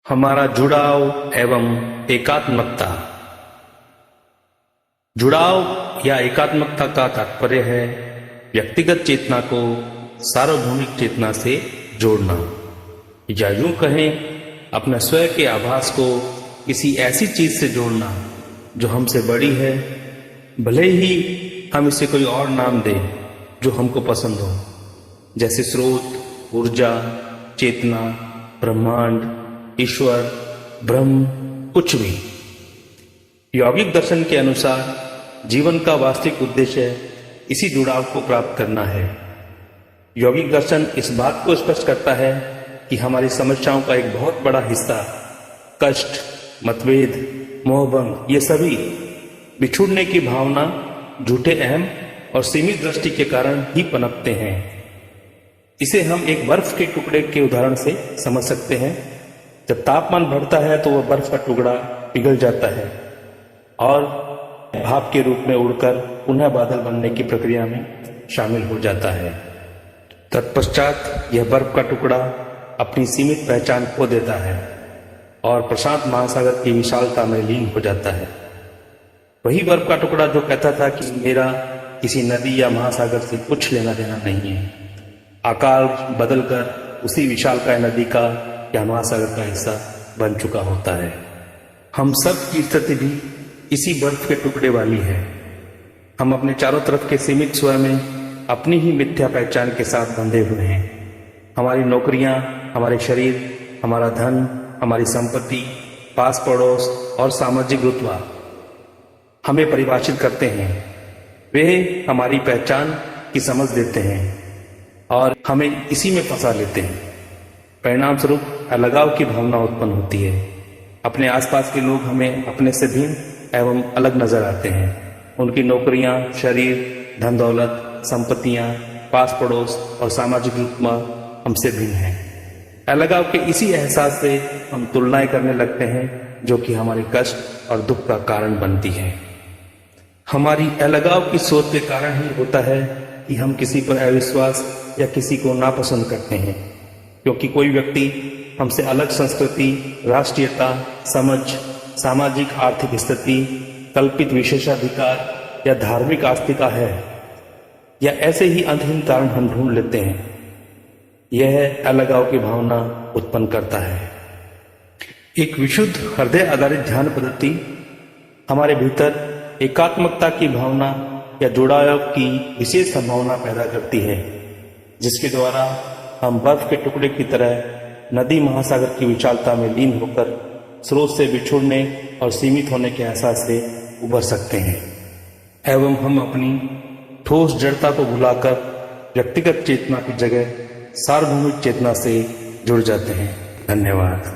हमारा जुड़ाव एवं एकात्मकता। जुड़ाव या एकात्मकता का तात्पर्य है व्यक्तिगत चेतना को सार्वभौमिक चेतना से जोड़ना, या यूं कहें अपना स्वयं के आभास को किसी ऐसी चीज से जोड़ना जो हमसे बड़ी है, भले ही हम इसे कोई और नाम दें जो हमको पसंद हो, जैसे स्रोत, ऊर्जा, चेतना, ब्रह्मांड, ईश्वर, ब्रह्म, कुछ भी। यौगिक दर्शन के अनुसार जीवन का वास्तविक उद्देश्य इसी जुड़ाव को प्राप्त करना है। यौगिक दर्शन इस बात को स्पष्ट करता है कि हमारी समस्याओं का एक बहुत बड़ा हिस्सा कष्ट, मतभेद, मोहभंग, ये सभी बिछुड़ने की भावना, झूठे अहम और सीमित दृष्टि के कारण ही पनपते हैं। इसे हम एक बर्फ के टुकड़े के उदाहरण से समझ सकते हैं। जब तापमान बढ़ता है तो वह बर्फ का टुकड़ा पिघल जाता है और भाप के रूप में उड़कर पुनः बादल बनने की प्रक्रिया में शामिल हो जाता है। तत्पश्चात यह बर्फ का टुकड़ा अपनी सीमित पहचान खो देता है और प्रशांत महासागर की विशालता में लीन हो जाता है। वही बर्फ का टुकड़ा जो कहता था कि मेरा किसी नदी या महासागर से कुछ लेना देना नहीं है, आकार बदलकर उसी विशालकाय नदी का या महासागर का हिस्सा बन चुका होता है। हम सब की स्थिति भी इसी बर्फ के टुकड़े वाली है। हम अपने चारों तरफ के सीमित स्वयं में अपनी ही मिथ्या पहचान के साथ बंधे हुए हैं। हमारी नौकरियां, हमारे शरीर, हमारा धन, हमारी संपत्ति, पास पड़ोस और सामाजिक रुतबा हमें परिभाषित करते हैं। वे हमारी पहचान की समझ देते हैं और हमें इसी में फंसा लेते हैं। परिणाम स्वरूप अलगाव की भावना उत्पन्न होती है। अपने आसपास के लोग हमें अपने से भिन्न एवं अलग नजर आते हैं। उनकी नौकरियां, शरीर, धन दौलत, संपत्तियां, पास पड़ोस और सामाजिक रुतबा हमसे भिन्न हैं। अलगाव के इसी एहसास से हम तुलनाएं करने लगते हैं जो कि हमारे कष्ट और दुख का कारण बनती है। हमारी अलगाव की सोच के कारण ही होता है कि हम किसी पर अविश्वास या किसी को नापसंद करते हैं, क्योंकि कोई व्यक्ति हमसे अलग संस्कृति, राष्ट्रीयता, समझ, सामाजिक आर्थिक स्थिति, कल्पित विशेषाधिकार या धार्मिक आस्तिका है, या ऐसे ही अंतहीन कारण हम ढूंढ लेते हैं। यह अलगाव की भावना उत्पन्न करता है। एक विशुद्ध हृदय आधारित ध्यान पद्धति हमारे भीतर एकात्मकता की भावना या जुड़ाव की विशेष संभावना पैदा करती है, जिसके द्वारा हम बर्फ के टुकड़े की तरह नदी महासागर की विशालता में लीन होकर स्रोत से बिछुड़ने और सीमित होने के एहसास से उबर सकते हैं एवं हम अपनी ठोस जड़ता को भुलाकर व्यक्तिगत चेतना की जगह सार्वभौमिक चेतना से जुड़ जाते हैं। धन्यवाद।